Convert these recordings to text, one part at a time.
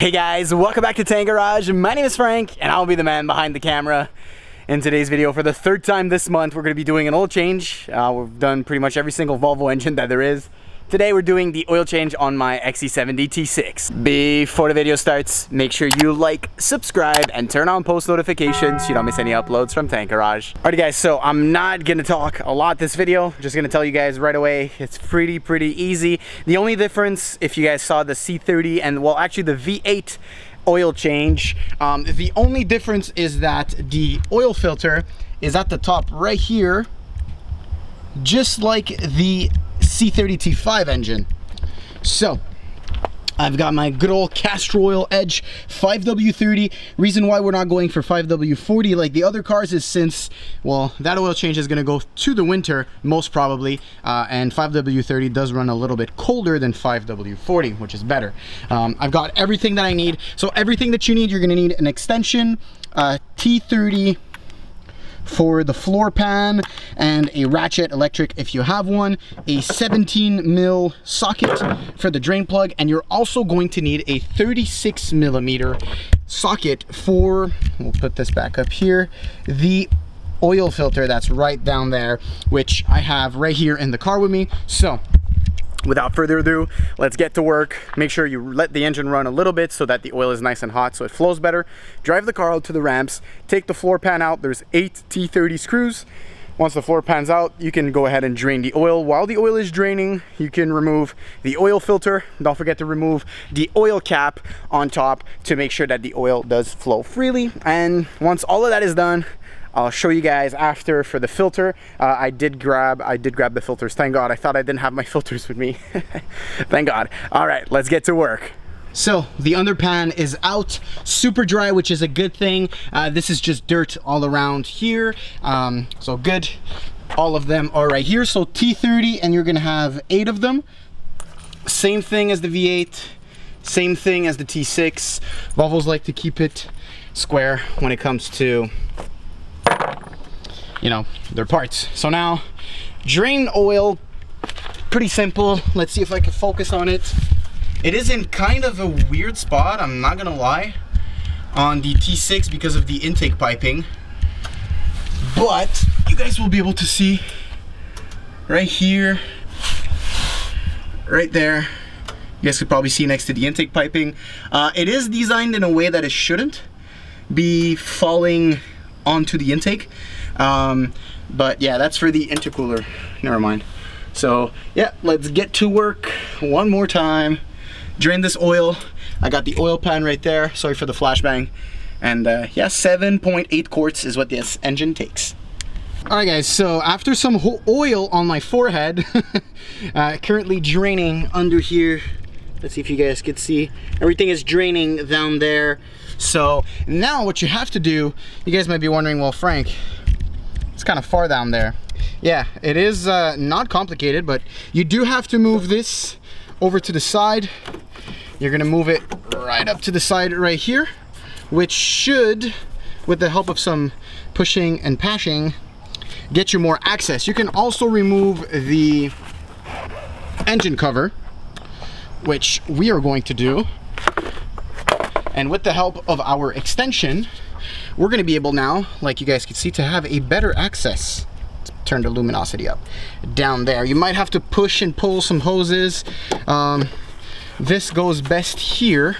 Hey guys, welcome back to Tank Garage. My name is Frank and I'll be the man behind the camera. In today's video, for the third time this month, we're going to be doing an oil change. We've done pretty much every single Volvo engine that there is. Today we're doing the oil change on my XC70 T6. Before the video starts, make sure you like, subscribe, and turn on post notifications so you don't miss any uploads from Tank Garage. Alrighty guys, so I'm not gonna talk a lot this video. Just gonna tell you guys right away, it's pretty easy. The only difference, if you guys saw the C30 and well actually the V8 oil change, the only difference is that the oil filter is at the top right here, just like the C30 T5 engine. So I've got my good old Castor Oil Edge 5W30. Reason why we're not going for 5W40 like the other cars is since, well, that oil change is going to go to the winter most probably, and 5W30 does run a little bit colder than 5W40, which is better. I've got everything that I need. So everything that you need, you're going to need an extension, T30 for the floor pan, and a ratchet electric if you have one, a 17mm socket for the drain plug, and you're also going to need a 36mm socket for, we'll put this back up here, the oil filter that's right down there, which I have right here in the car with me. So without further ado, let's get to work. Make sure you let the engine run a little bit so that the oil is nice and hot so it flows better. Drive the car out to the ramps, take the floor pan out. There's 8 T30 screws. Once the floor pan's out, you can go ahead and drain the oil. While the oil is draining, you can remove the oil filter. Don't forget to remove the oil cap on top to make sure that the oil does flow freely. And once all of that is done, I'll show you guys after for the filter. I did grab the filters. Thank God. I thought I didn't have my filters with me. Thank God. All right, let's get to work. So the underpan is out, super dry, which is a good thing. This is just dirt all around here. So good. All of them are right here. So T30, and you're gonna have 8 of them. Same thing as the V8. Same thing as the T6. Volvos like to keep it square when it comes to, you know, their parts. So now, drain oil, pretty simple. Let's see if I can focus on it. It is in kind of a weird spot, I'm not gonna lie, on the T6 because of the intake piping. But you guys will be able to see right here, right there. You guys could probably see next to the intake piping. It is designed in a way that it shouldn't be falling onto the intake. But yeah, that's for the intercooler. Never mind. So yeah, let's get to work one more time. Drain this oil. I got the oil pan right there. Sorry for the flashbang. And yeah, 7.8 quarts is what this engine takes. Alright guys, so after some oil on my forehead, currently draining under here. Let's see if you guys could see. Everything is draining down there. So now what you have to do, you guys might be wondering, well Frank, it's kind of far down there. Yeah, it is not complicated, but you do have to move this over to the side. You're gonna move it right up to the side right here, which should, with the help of some pushing and pashing, get you more access. You can also remove the engine cover, which we are going to do. And with the help of our extension, we're gonna be able now, like you guys can see, to have a better access. Let's turn the luminosity up. Down there. You might have to push and pull some hoses. This goes best here,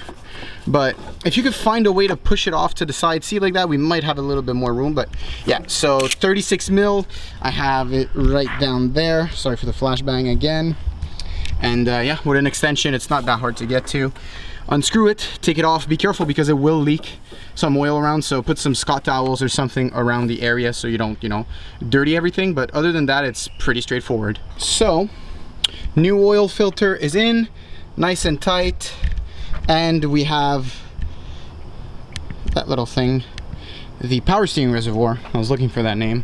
but if you could find a way to push it off to the side, see like that, we might have a little bit more room. But yeah, so 36mm, I have it right down there. Sorry for the flashbang again. And yeah, with an extension, it's not that hard to get to. Unscrew it, take it off, be careful because it will leak some oil around, so put some Scott towels or something around the area so you don't, you know, dirty everything. But other than that, it's pretty straightforward. So, new oil filter is in, nice and tight, and we have that little thing, the power steering reservoir. I was looking for that name.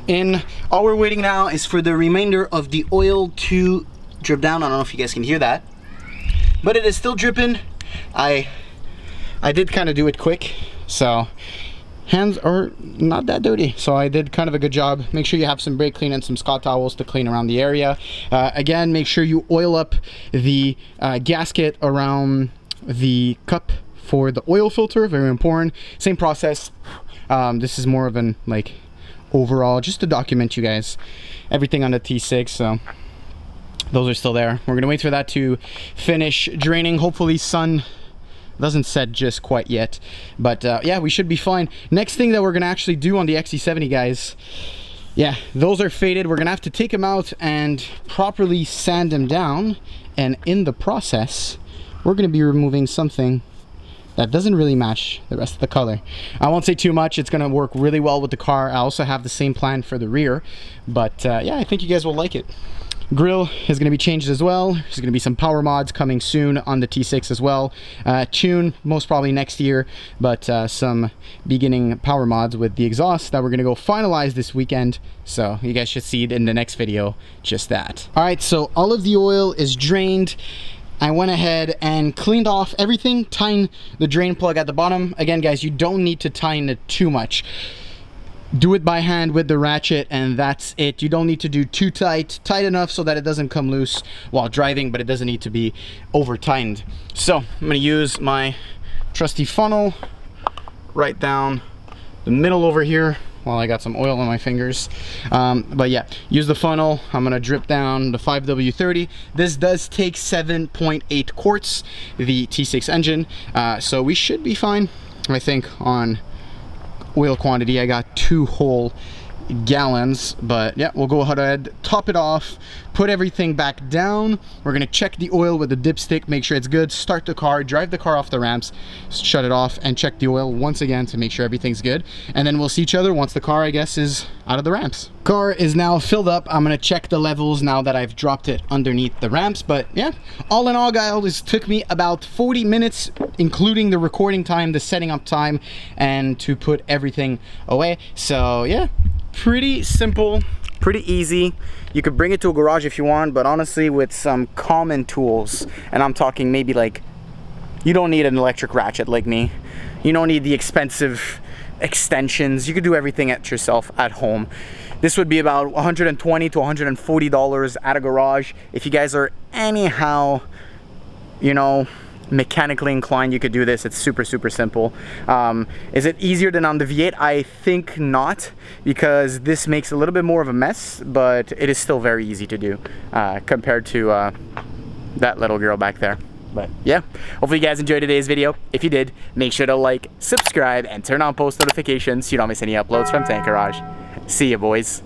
And all we're waiting now is for the remainder of the oil to drip down. I don't know if you guys can hear that, but it is still dripping. I did kind of do it quick, so hands are not that dirty, so I did kind of a good job. Make sure you have some brake clean and some Scott towels to clean around the area. Again, make sure you oil up the gasket around the cup for the oil filter, very important. Same process. This is more of an like overall, just to document you guys everything on the T6. So those are still there. We're gonna wait for that to finish draining. Hopefully sun doesn't set just quite yet, but yeah, we should be fine. Next thing that we're gonna actually do on the XC70, guys, yeah, those are faded. We're gonna have to take them out and properly sand them down, and in the process we're gonna be removing something that doesn't really match the rest of the color. I won't say too much. It's gonna work really well with the car. I also have the same plan for the rear, but yeah, I think you guys will like it. Grill is going to be changed as well. There's going to be some power mods coming soon on the T6 as well. Tune most probably next year, but some beginning power mods with the exhaust that we're going to go finalize this weekend. So you guys should see it in the next video, just that. All right, so all of the oil is drained. I went ahead and cleaned off everything, tightened the drain plug at the bottom. Again, guys, you don't need to tighten it too much. Do it by hand with the ratchet, and that's it. You don't need to do too tight enough so that it doesn't come loose while driving, but it doesn't need to be over tightened. So I'm going to use my trusty funnel right down the middle over here while I got some oil on my fingers. But yeah, use the funnel. I'm going to drip down the 5W30. This does take 7.8 quarts, the T6 engine, so we should be fine, I think, on oil quantity. I got 2 whole gallons, but yeah, we'll go ahead, top it off, put everything back down. We're gonna check the oil with the dipstick, make sure it's good, start the car, drive the car off the ramps, shut it off, and check the oil once again to make sure everything's good. And then we'll see each other once the car, I guess, is out of the ramps. Car is now filled up. I'm gonna check the levels now that I've dropped it underneath the ramps. But yeah, all in all, guys, this took me about 40 minutes, including the recording time, the setting up time, and to put everything away. So yeah, pretty simple, pretty easy. You could bring it to a garage if you want, but honestly, with some common tools, and I'm talking maybe like, you don't need an electric ratchet like me, you don't need the expensive extensions, you could do everything at yourself at home. This would be about $120 to $140 at a garage. If you guys are anyhow, you know, mechanically inclined, you could do this. It's super simple. Is it easier than on the V8? I think not, because this makes a little bit more of a mess, but it is still very easy to do compared to that little girl back there. But yeah, hopefully you guys enjoyed today's video. If you did, make sure to like, subscribe, and turn on post notifications so you don't miss any uploads from Tank Garage. See ya, boys.